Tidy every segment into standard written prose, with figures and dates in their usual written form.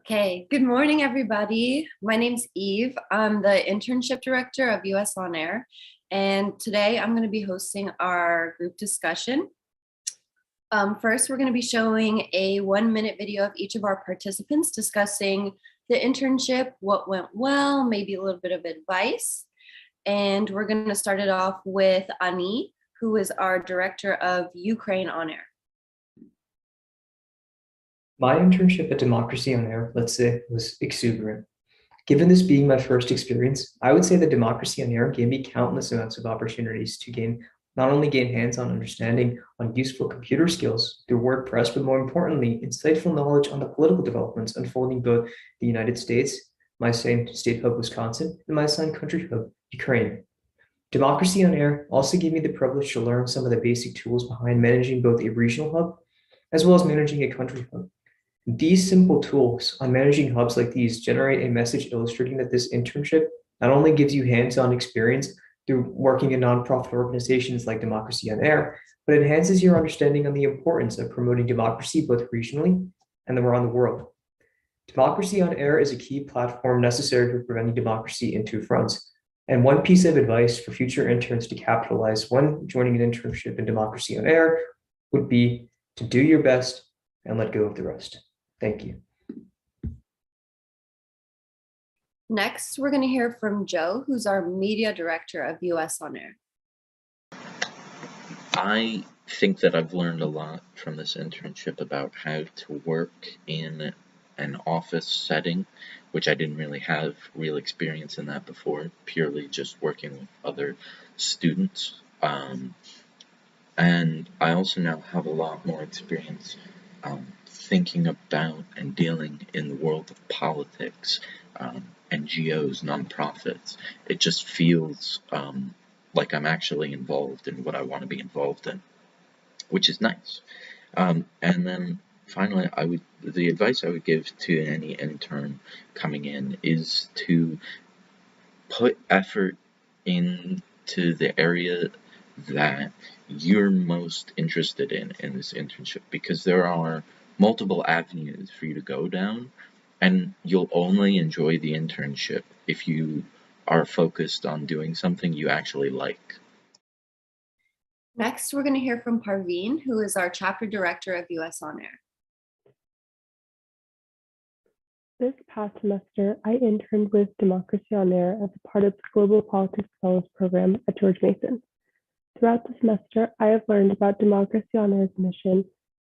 Okay, good morning, everybody. My name's Eve. I'm the internship director of US On Air, and today I'm going to be hosting our group discussion. First, we're going to be showing a 1-minute video of each of our participants discussing the internship, what went well, maybe a little bit of advice. And we're going to start it off with Ani, who is our director of Ukraine On Air. My internship at Democracy on Air, let's say, was exuberant. Given this being my first experience, I would say that Democracy on Air gave me countless amounts of opportunities to not only gain hands-on understanding on useful computer skills through WordPress, but more importantly, insightful knowledge on the political developments unfolding both the United States, my assigned state hub, Wisconsin, and my assigned country hub, Ukraine. Democracy on Air also gave me the privilege to learn some of the basic tools behind managing both a regional hub as well as managing a country hub. These simple tools on managing hubs like these generate a message illustrating that this internship not only gives you hands-on experience through working in nonprofit organizations like Democracy on Air, but enhances your understanding on the importance of promoting democracy both regionally and around the world. Democracy on Air is a key platform necessary for preventing democracy in two fronts. And one piece of advice for future interns to capitalize when joining an internship in Democracy on Air would be to do your best and let go of the rest. Thank you. Next, we're going to hear from Joe, who's our media director of US On Air. I think that I've learned a lot from this internship about how to work in an office setting, which I didn't really have real experience in that before, purely just working with other students. And I also now have a lot more experience thinking about and dealing in the world of politics, NGOs, nonprofits. It just feels like I'm actually involved in what I want to be involved in, which is nice. And then finally, the advice I would give to any intern coming in is to put effort into the area that you're most interested in this internship, because there are multiple avenues for you to go down, and you'll only enjoy the internship if you are focused on doing something you actually like. Next, we're going to hear from Parveen, who is our chapter director of US On Air. This past semester, I interned with Democracy on Air as a part of the Global Politics Fellows Program at George Mason. Throughout the semester, I have learned about Democracy on Air's mission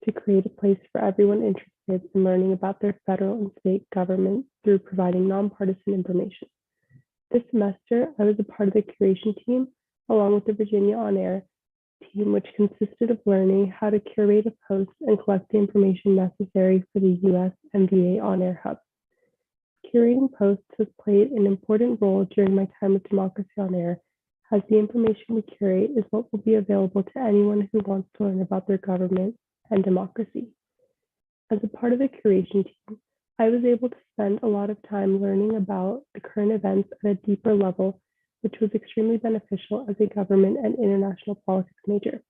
to create a place for everyone interested in learning about their federal and state government through providing nonpartisan information. This semester, I was a part of the curation team, along with the Virginia On Air team, which consisted of learning how to curate a post and collect the information necessary for the US MVA On Air Hub. Curating posts has played an important role during my time with Democracy on Air, as the information we curate is what will be available to anyone who wants to learn about their government and democracy. As a part of the curation team, I was able to spend a lot of time learning about the current events at a deeper level, which was extremely beneficial as a government and international politics major.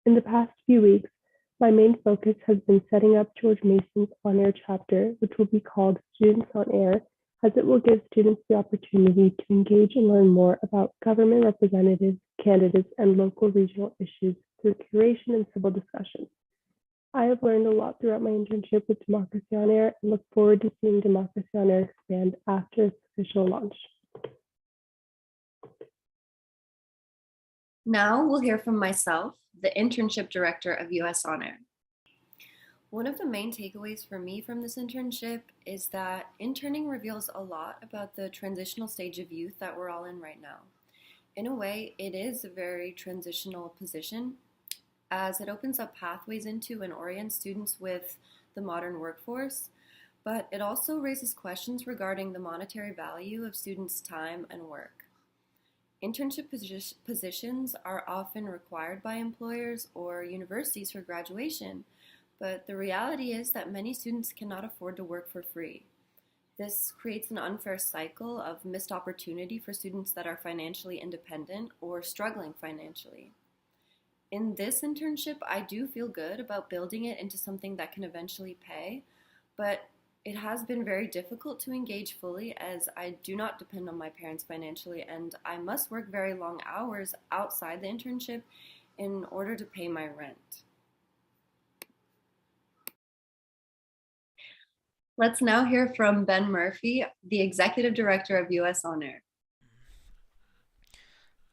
In the past few weeks, my main focus has been setting up George Mason's On Air chapter, which will be called Students on Air, as it will give students the opportunity to engage and learn more about government representatives, candidates, and local regional issues through curation and civil discussion. I have learned a lot throughout my internship with Democracy on Air and look forward to seeing Democracy on Air expand after its official launch. Now we'll hear from myself, the internship director of US On Air. One of the main takeaways for me from this internship is that interning reveals a lot about the transitional stage of youth that we're all in right now. In a way, it is a very transitional position, as it opens up pathways into and orients students with the modern workforce, but it also raises questions regarding the monetary value of students' time and work. Internship positions are often required by employers or universities for graduation, but the reality is that many students cannot afford to work for free. This creates an unfair cycle of missed opportunity for students that are financially independent or struggling financially. In this internship, I do feel good about building it into something that can eventually pay, but It has been very difficult to engage fully as I do not depend on my parents financially and I must work very long hours outside the internship in order to pay my rent. Let's now hear from Ben Murphy, the Executive Director of US On Air.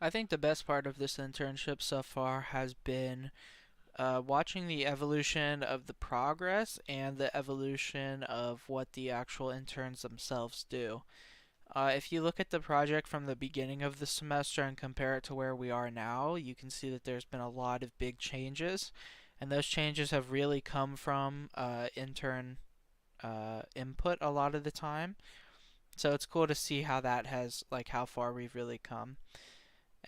I think the best part of this internship so far has been watching the evolution of the progress and the evolution of what the actual interns themselves do. If you look at the project from the beginning of the semester and compare it to where we are now, you can see that there's been a lot of big changes, and those changes have really come from intern input a lot of the time. So it's cool to see how that has, like, how far we've really come.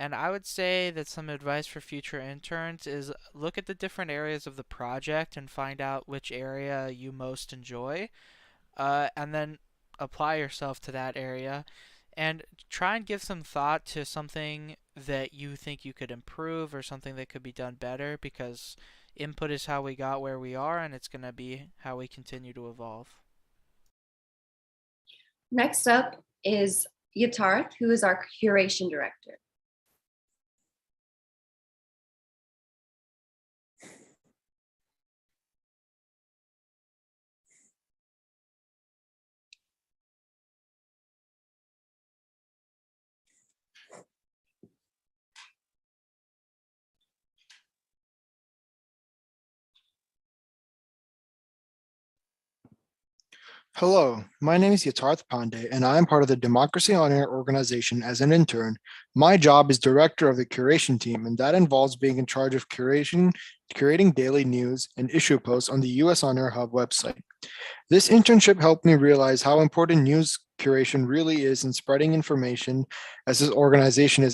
And I would say that some advice for future interns is look at the different areas of the project and find out which area you most enjoy, and then apply yourself to that area and try and give some thought to something that you think you could improve or something that could be done better, because input is how we got where we are and it's going to be how we continue to evolve. Next up is Yatarth, who is our Curation Director. Hello, my name is Yatarth Pandey, and I am part of the Democracy on Air organization as an intern. My job is director of the curation team, and that involves being in charge of curating daily news and issue posts on the US On Air Hub website. This internship helped me realize how important news curation really is in spreading information as this organization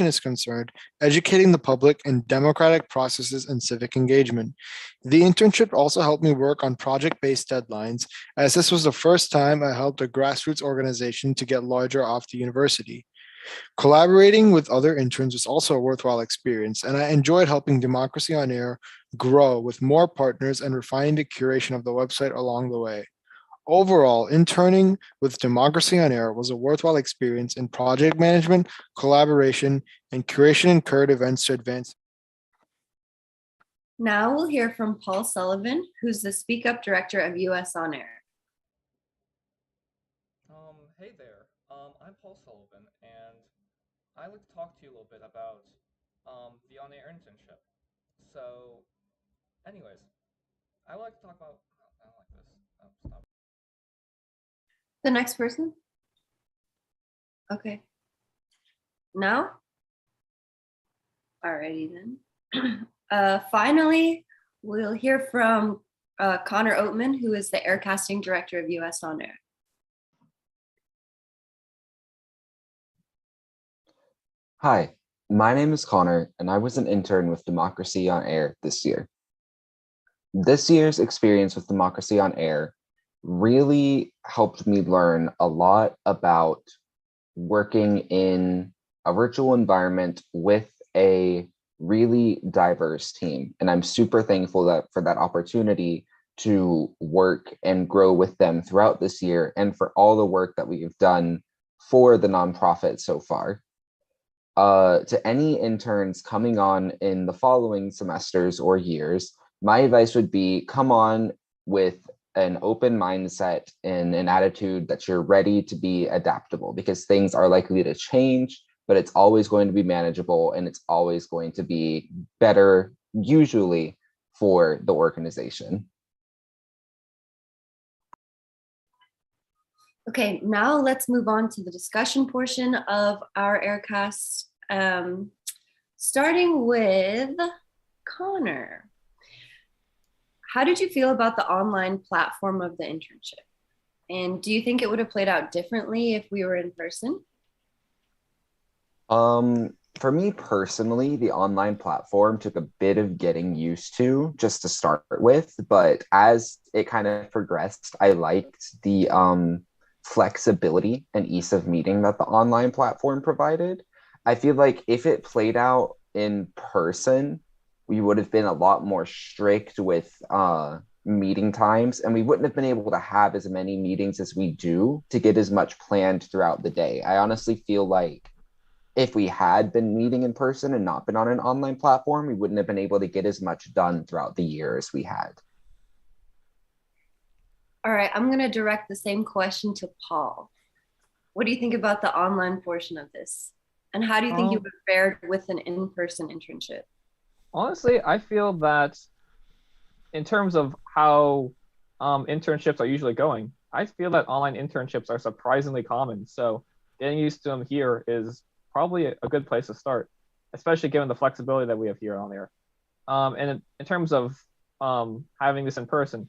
is concerned, educating the public in democratic processes and civic engagement. The internship also helped me work on project-based deadlines, as this was the first time I helped a grassroots organization to get larger off the university. Collaborating with other interns was also a worthwhile experience, and I enjoyed helping Democracy on Air grow with more partners and refining the curation of the website along the way. Overall, interning with Democracy on Air was a worthwhile experience in project management, collaboration, and curation and current events to advance. Now we'll hear from Paul Sullivan, who's the Speak Up Director of US On Air. Hey there, I'm Paul Sullivan, and I'd like to talk to you a little bit about the on-air internship. So, anyways, I would like to talk about. I don't like this. Oh, stop. The next person? Okay. Now? Alrighty then. Finally, we'll hear from Connor Oatman, who is the Aircasting Director of US On Air. Hi, my name is Connor, and I was an intern with Democracy on Air this year. This year's experience with Democracy on Air really helped me learn a lot about working in a virtual environment with a really diverse team. And I'm super thankful for that opportunity to work and grow with them throughout this year, and for all the work that we've done for the nonprofit so far. To any interns coming on in the following semesters or years, my advice would be come on with an open mindset and an attitude that you're ready to be adaptable, because things are likely to change, but it's always going to be manageable and it's always going to be better, usually, for the organization. Okay, now let's move on to the discussion portion of our Aircast, starting with Connor. How did you feel about the online platform of the internship? And do you think it would have played out differently if we were in person? For me personally, the online platform took a bit of getting used to just to start with, but as it kind of progressed, I liked the flexibility and ease of meeting that the online platform provided. I feel like if it played out in person, we would have been a lot more strict with meeting times, and we wouldn't have been able to have as many meetings as we do to get as much planned throughout the day. I honestly feel like if we had been meeting in person and not been on an online platform, we wouldn't have been able to get as much done throughout the year as we had. All right, I'm going to direct the same question to Paul. What do you think about the online portion of this? And how do you think you would have fared with an in-person internship? Honestly, I feel that in terms of how internships are usually going, I feel that online internships are surprisingly common. So getting used to them here is probably a good place to start, especially given the flexibility that we have here on there. And in terms of having this in person,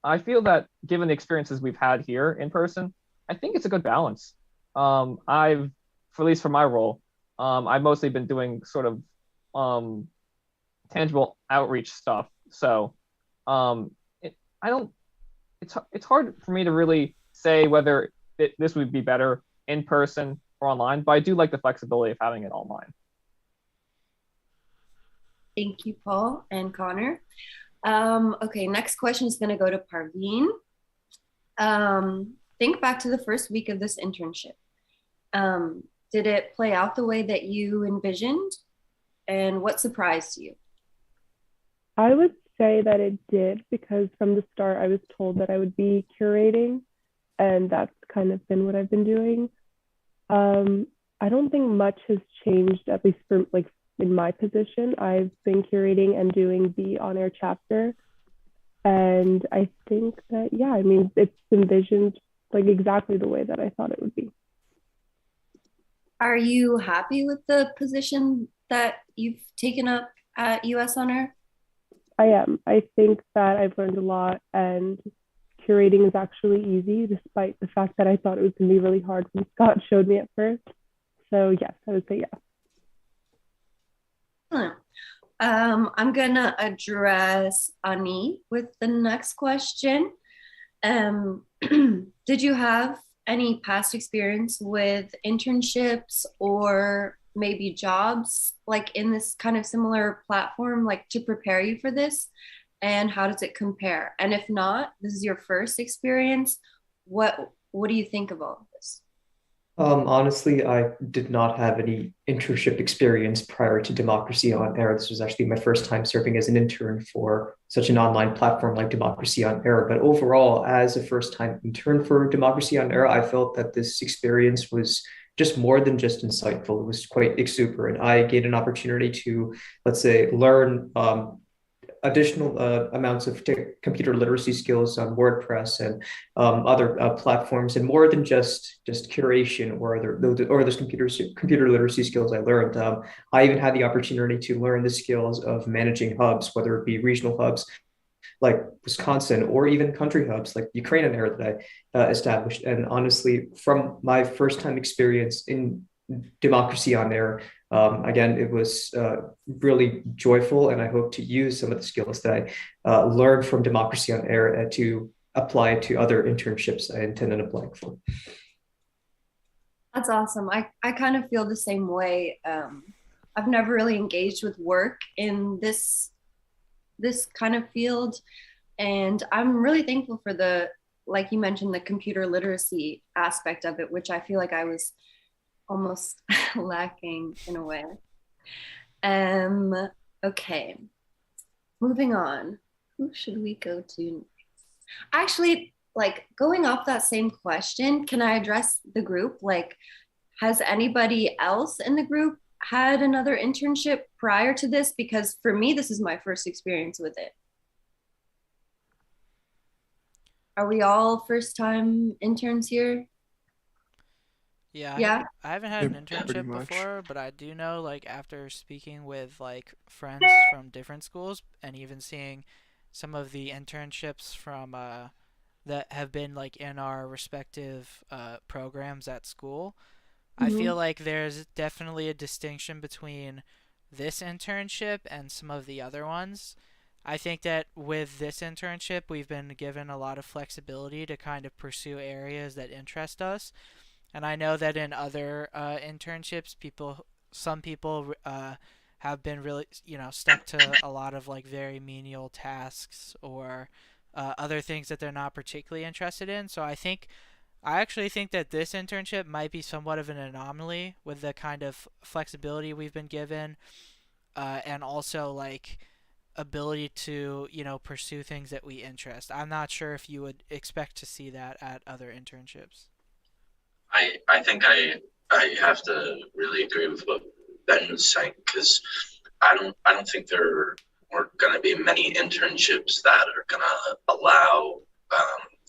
I feel that given the experiences we've had here in person, I think it's a good balance. I've, for at least for my role, I've mostly been doing sort of tangible outreach stuff. So I don't. It's hard for me to really say whether this would be better in person or online, but I do like the flexibility of having it online. Thank you, Paul and Connor. Okay, next question is going to go to Parveen. Think back to the first week of this internship. Did it play out the way that you envisioned? And what surprised you? I would say that it did because from the start I was told that I would be curating, and that's kind of been what I've been doing. I don't think much has changed, at least for like in my position. I've been curating and doing the on-air chapter, and I think that yeah, I mean it's envisioned like exactly the way that I thought it would be. Are you happy with the position that you've taken up at US On-Air? I am. I think that I've learned a lot, and curating is actually easy, despite the fact that I thought it was going to be really hard when Scott showed me at first. So yes, I would say yeah. I'm gonna address Ani with the next question. Did you have any past experience with internships or maybe jobs like in this kind of similar platform, like to prepare you for this? And how does it compare? And if not, this is your first experience. What do you think of all of this? Honestly, I did not have any internship experience prior to Democracy on Air. This was actually my first time serving as an intern for such an online platform like Democracy on Air. But overall, as a first time intern for Democracy on Air, I felt that this experience was just more than just insightful. It was quite exuberant. I gained an opportunity to, let's say, learn additional amounts of computer literacy skills on WordPress and other platforms, and more than just curation or those computer literacy skills I learned. I even had the opportunity to learn the skills of managing hubs, whether it be regional hubs like Wisconsin or even country hubs like Ukraine and Air that I established. And honestly, from my first time experience in Democracy on Air, again, it was really joyful, and I hope to use some of the skills that I learned from Democracy on Air to apply to other internships I intend on applying for. That's awesome. I kind of feel the same way. I've never really engaged with work in this kind of field, and I'm really thankful for the, like you mentioned, the computer literacy aspect of it, which I feel like I was almost lacking in a way. Okay, moving on. Who should we go to next? Actually, like going off that same question, can I address the group? Like, has anybody else in the group had another internship prior to this? Because for me, this is my first experience with it. Are we all first time interns here? Yeah. I haven't had an Pretty internship much. before, but I do know, like, after speaking with, like, friends from different schools and even seeing some of the internships from, that have been, like, in our respective, programs at school, I Mhm. feel like there's definitely a distinction between this internship and some of the other ones. I think that with this internship, we've been given a lot of flexibility to kind of pursue areas that interest us. And I know that in other internships, some people have been really, stuck to a lot of like very menial tasks or other things that they're not particularly interested in. So I actually think that this internship might be somewhat of an anomaly with the kind of flexibility we've been given, and also like ability to pursue things that we interest. I'm not sure if you would expect to see that at other internships. I think I have to really agree with what Ben was saying, because I don't think there are going to be many internships that are going to allow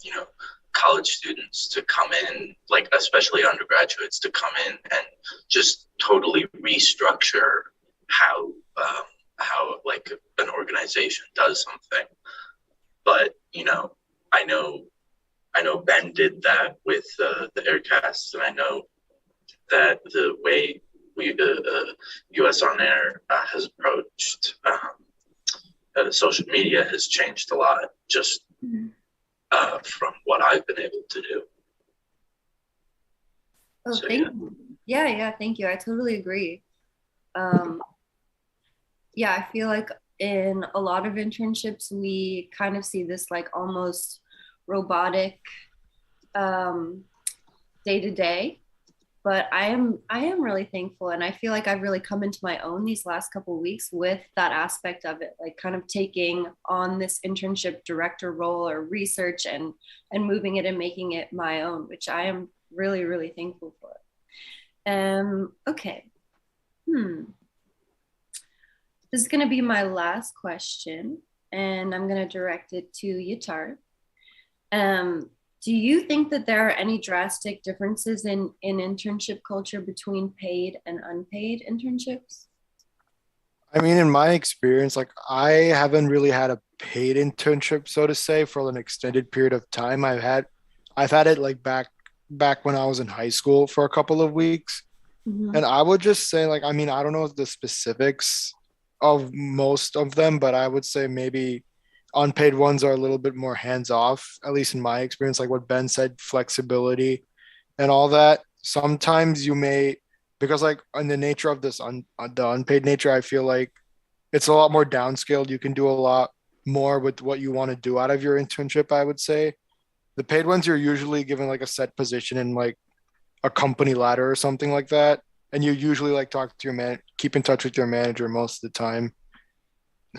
you know college students to come in, like especially undergraduates, to come in and just totally restructure how like an organization does something. But I know Ben did that with the Aircasts, and I know that the way US on Air has approached social media has changed a lot, just from what I've been able to do. Oh, so, thank you. Yeah, thank you. I totally agree. Yeah, I feel like in a lot of internships, we kind of see this like almost robotic day to day. But I am really thankful, and I feel like I've really come into my own these last couple of weeks with that aspect of it, like kind of taking on this internship director role or research and moving it and making it my own, which I am really, really thankful for. Okay. This is going to be my last question, and I'm going to direct it to Yatar. Do you think that there are any drastic differences in internship culture between paid and unpaid internships? I mean, in my experience, like I haven't really had a paid internship, so to say, for an extended period of time. I've had it like back when I was in high school for a couple of weeks. Mm-hmm. And I would just say, like, I mean, I don't know the specifics of most of them, but I would say maybe unpaid ones are a little bit more hands off, at least in my experience, like what Ben said, flexibility and all that. Sometimes you may, because like in the nature of this, the unpaid nature, I feel like it's a lot more downscaled. You can do a lot more with what you want to do out of your internship, I would say. The paid ones, you're usually given like a set position in like a company ladder or something like that. And you usually like talk to your keep in touch with your manager most of the time.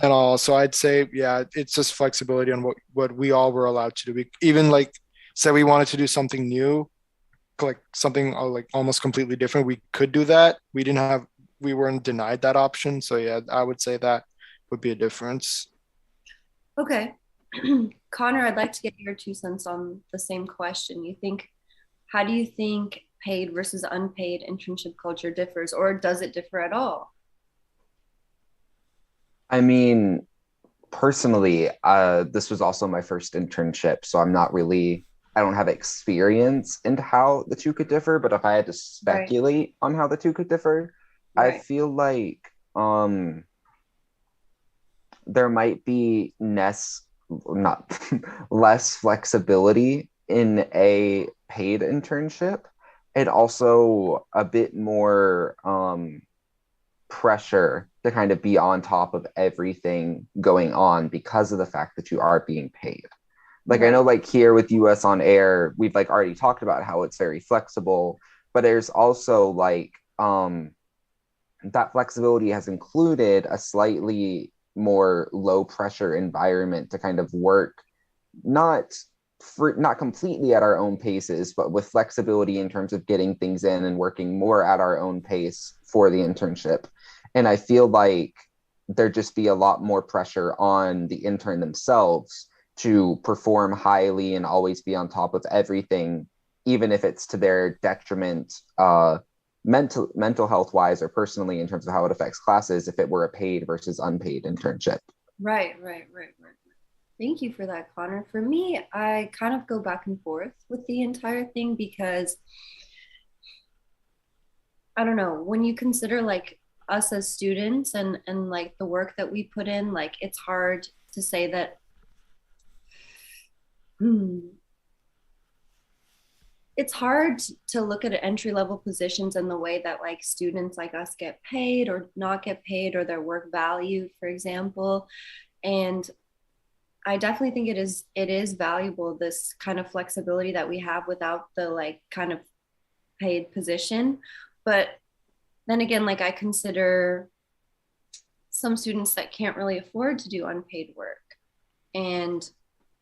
And also I'd say, yeah, it's just flexibility on what we all were allowed to do. Even like say we wanted to do something new, like something like almost completely different, we could do that. We weren't denied that option. So yeah, I would say that would be a difference. Okay. Connor, I'd like to get your 2 cents on the same question. How do you think paid versus unpaid internship culture differs, or does it differ at all? I mean, personally, this was also my first internship, so I don't have experience into how the two could differ, but if I had to speculate on how the two could differ, I feel like there might be less flexibility in a paid internship, and also a bit more pressure to kind of be on top of everything going on because of the fact that you are being paid. Like, I know like here with US on Air, we've like already talked about how it's very flexible, but there's also like that flexibility has included a slightly more low pressure environment to kind of work not completely at our own paces, but with flexibility in terms of getting things in and working more at our own pace for the internship. And I feel like there'd just be a lot more pressure on the intern themselves to perform highly and always be on top of everything, even if it's to their detriment, mental health wise or personally, in terms of how it affects classes, if it were a paid versus unpaid internship. Right. Thank you for that, Connor. For me, I kind of go back and forth with the entire thing because I don't know, when you consider like us as students and like the work that we put in, like it's hard to say that it's hard to look at entry level positions in the way that like students like us get paid or not get paid, or their work value, for example. And I definitely think it is valuable, this kind of flexibility that we have without the like kind of paid position. But then again, like I consider some students that can't really afford to do unpaid work. And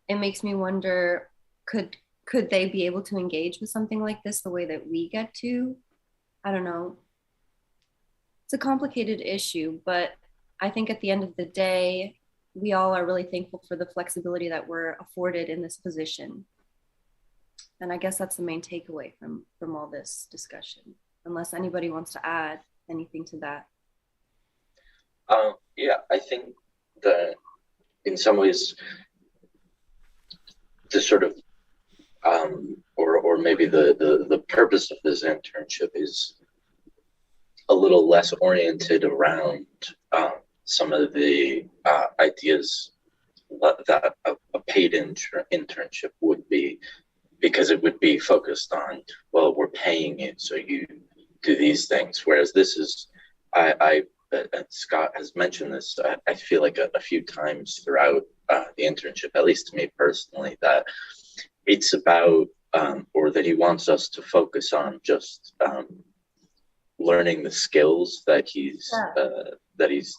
it makes me wonder, could could they be able to engage with something like this the way that we get to? I don't know. It's a complicated issue, but I think at the end of the day, we all are really thankful for the flexibility that we're afforded in this position. And I guess that's the main takeaway from all this discussion, unless anybody wants to add anything to that. Yeah, I think that in some ways, the sort of or maybe the purpose of this internship is a little less oriented around some of the ideas that a paid internship would be, because it would be focused on, well, we're paying you, so you do these things. Whereas this is, Scott has mentioned this, I feel like a few times throughout the internship, at least to me personally, that it's about, or that he wants us to focus on just learning the skills that he's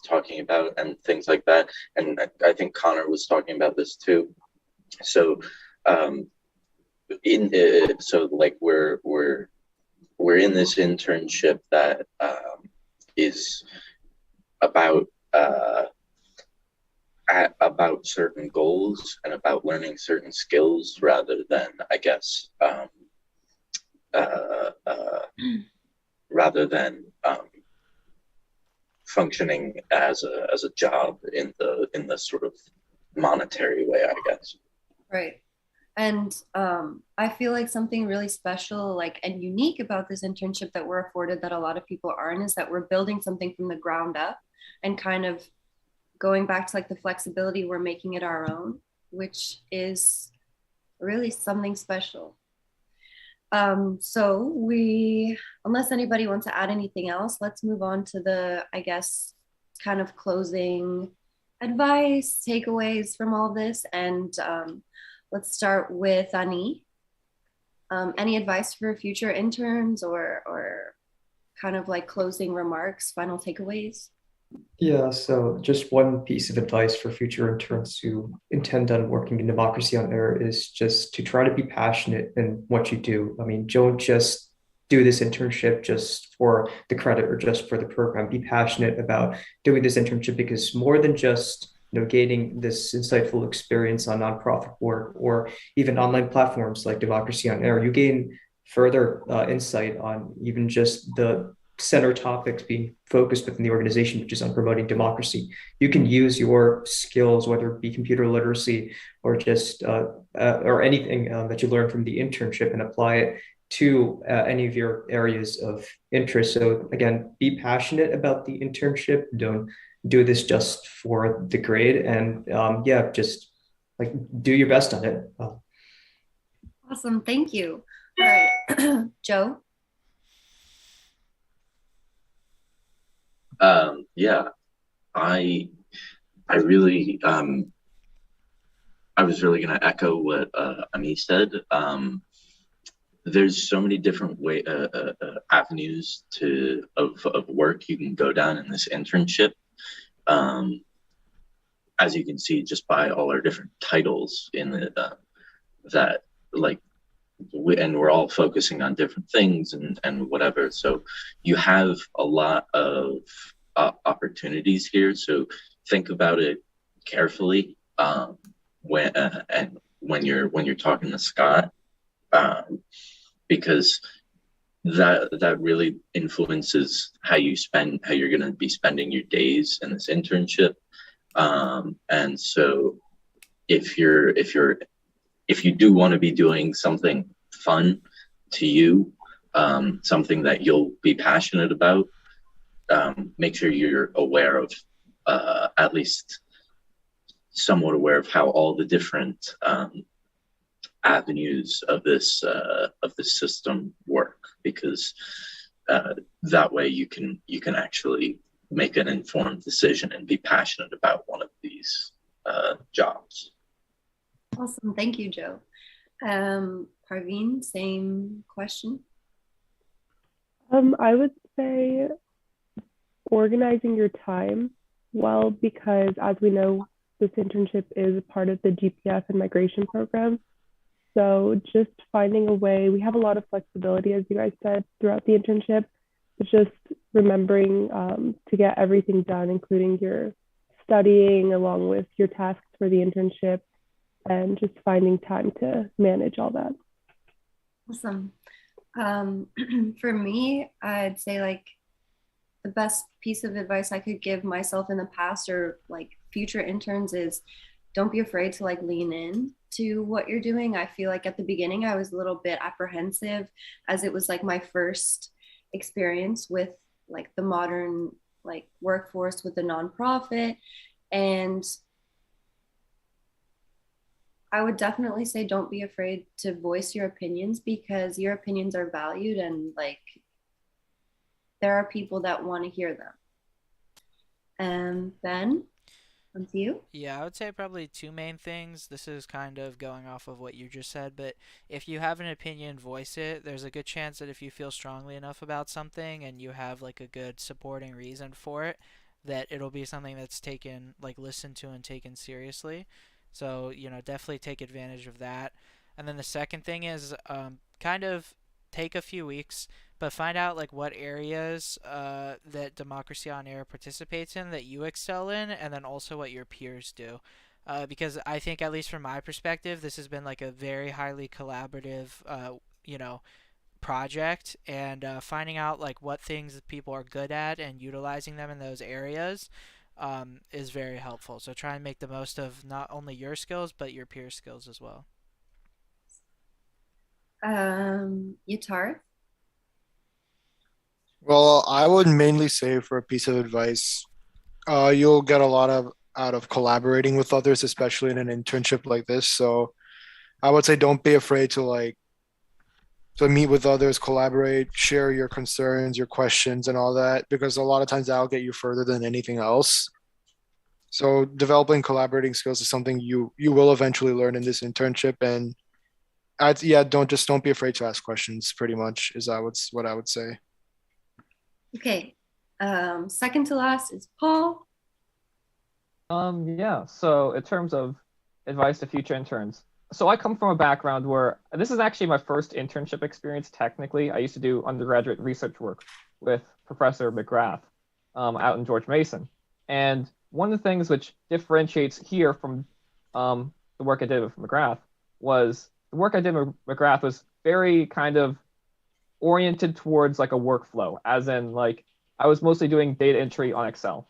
talking about and things like that. And I think Connor was talking about this too. So so like we're in this internship that is about about certain goals and about learning certain skills rather than, I guess, rather than functioning as a job in the sort of monetary way, I guess. Right. And I feel like something really special, like, and unique about this internship that we're afforded that a lot of people aren't, is that we're building something from the ground up and kind of going back to like the flexibility, we're making it our own, which is really something special. So unless anybody wants to add anything else, let's move on to the, I guess, kind of closing advice, takeaways from all this. And let's start with Ani. Any advice for future interns or kind of like closing remarks, final takeaways? Yeah, so just one piece of advice for future interns who intend on working in democracy on air is just to try to be passionate in what you do. I mean, don't just do this internship just for the credit or just for the program. Be passionate about doing this internship, because more than just gaining this insightful experience on nonprofit work or even online platforms like Democracy on Air, you gain further insight on even just the center topics being focused within the organization, which is on promoting democracy. You can use your skills, whether it be computer literacy or just or anything that you learn from the internship, and apply it to any of your areas of interest. So again, be passionate about the internship. Don't do this just for the grade, and yeah, just like do your best on it. Awesome, thank you. All right, Joe. Yeah, I really I was really going to echo what Ami said. There's so many different avenues of work you can go down in this internship. As you can see, just by all our different titles in that, like, and we're all focusing on different things and whatever. So you have a lot of opportunities here. So think about it carefully when you're talking to Scott, because that really influences how you're going to be spending your days in this internship. And so if you do want to be doing something fun to you, something that you'll be passionate about, make sure you're aware of, at least somewhat aware of how all the different avenues of this system work, because that way you can actually make an informed decision and be passionate about one of these jobs. Awesome. Thank you, Joe. Parveen, same question. I would say organizing your time well, because as we know, this internship is a part of the GPF and migration program. So just finding a way, we have a lot of flexibility, as you guys said, throughout the internship. It's just remembering to get everything done, including your studying along with your tasks for the internship, and just finding time to manage all that. Awesome. For me, I'd say like the best piece of advice I could give myself in the past or like future interns is don't be afraid to like lean in to what you're doing. I feel like at the beginning I was a little bit apprehensive as it was like my first experience with like the modern like workforce with a nonprofit, and I would definitely say don't be afraid to voice your opinions because your opinions are valued and like there are people that want to hear them. And Ben, on to you. Yeah, I would say probably two main things. This is kind of going off of what you just said, but if you have an opinion, voice it. There's a good chance that if you feel strongly enough about something and you have like a good supporting reason for it, that it'll be something that's taken, like listened to and taken seriously. So, definitely take advantage of that. And then the second thing is kind of take a few weeks, but find out like what areas that Democracy on Air participates in that you excel in, and then also what your peers do. Because I think, at least from my perspective, this has been like a very highly collaborative, you know, project, and finding out like what things that people are good at and utilizing them in those areas is very helpful. So try and make the most of not only your skills but your peer skills as well. Yatar. Well, I would mainly say for a piece of advice, you'll get a lot of out of collaborating with others, especially in an internship like this. So I would say don't be afraid to meet with others, collaborate, share your concerns, your questions, and all that, because a lot of times that'll get you further than anything else. So developing collaborating skills is something you will eventually learn in this internship, and yeah, don't be afraid to ask questions. Pretty much is what I would say. Okay. Second to last is Paul. Yeah, so in terms of advice to future interns, so I come from a background where this is actually my first internship experience technically. I used to do undergraduate research work with Professor McGrath out in George Mason. And one of the things which differentiates here from the work I did with McGrath was the work I did with McGrath was very kind of oriented towards like a workflow, as in like I was mostly doing data entry on Excel.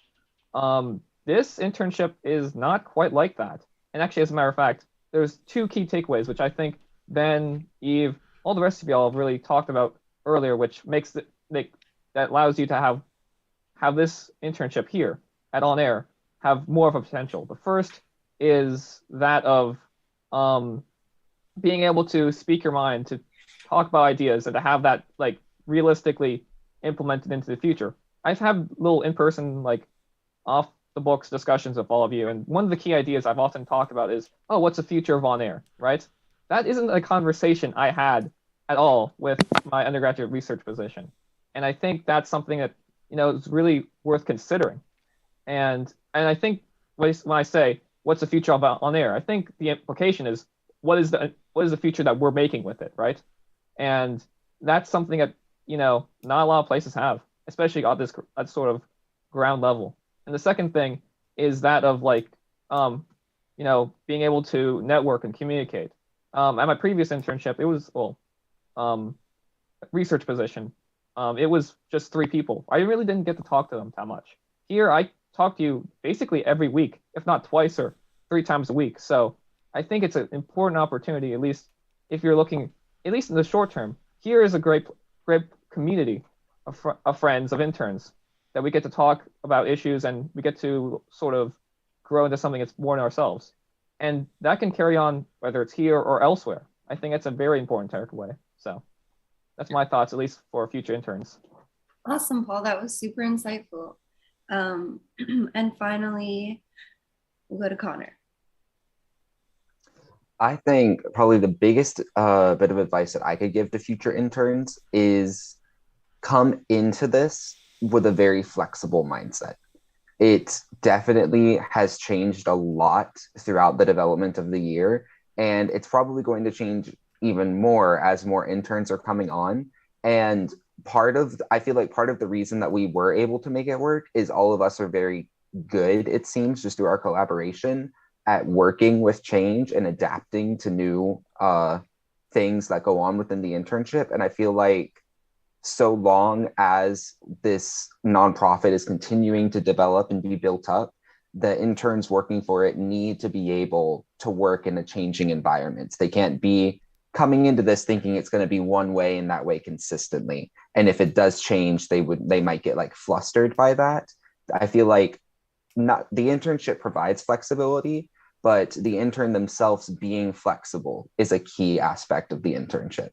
This internship is not quite like that. And actually, as a matter of fact, there's two key takeaways, which I think Ben, Eve, all the rest of y'all have really talked about earlier, which makes that allows you to have this internship here at On Air have more of a potential. The first is that of being able to speak your mind, to talk about ideas, and to have that like realistically implemented into the future. I've had little in-person like off the books discussions with all of you, and one of the key ideas I've often talked about is, oh, what's the future of On Air, right? That isn't a conversation I had at all with my undergraduate research position, and I think that's something that is really worth considering. And I think when I say what's the future of On Air, I think the implication is what is the future that we're making with it, right? And that's something that not a lot of places have, especially at this at sort of ground level. And the second thing is that of like being able to network and communicate. At my previous internship, it was research position. It was just three people. I really didn't get to talk to them that much. Here, I talk to you basically every week, if not twice or three times a week. So I think it's an important opportunity, at least if you're looking, at least in the short term. Here is a great community of friends, of interns, that we get to talk about issues and we get to sort of grow into something that's more than ourselves. And that can carry on whether it's here or elsewhere. I think it's a very important takeaway. So that's my thoughts, at least for future interns. Awesome, Paul. That was super insightful. And finally, we'll go to Connor. I think probably the biggest bit of advice that I could give to future interns is come into this with a very flexible mindset. It definitely has changed a lot throughout the development of the year, and it's probably going to change even more as more interns are coming on. And I feel like part of the reason that we were able to make it work is all of us are very good, it seems, just through our collaboration at working with change and adapting to new things that go on within the internship. And I feel like so long as this nonprofit is continuing to develop and be built up, the interns working for it need to be able to work in a changing environment. They can't be coming into this thinking it's going to be one way and that way consistently. And if it does change, they might get like flustered by that. I feel like not the internship provides flexibility, but the intern themselves being flexible is a key aspect of the internship.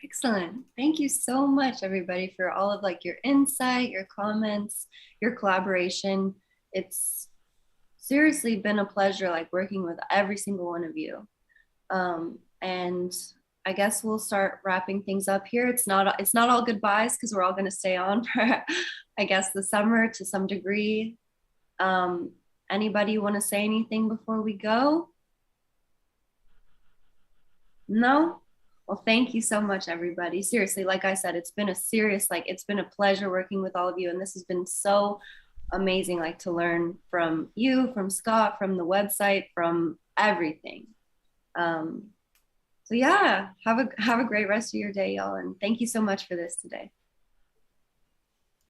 Excellent. Thank you so much, everybody, for all of like your insight, your comments, your collaboration. It's seriously been a pleasure like working with every single one of you. And I guess we'll start wrapping things up here. It's not all goodbyes because we're all going to stay on for I guess the summer to some degree. Anybody want to say anything before we go? No? Well, thank you so much, everybody. Seriously, like I said, it's been a pleasure working with all of you. And this has been so amazing, like to learn from you, from Scott, from the website, from everything. So yeah, have a great rest of your day, y'all. And thank you so much for this today.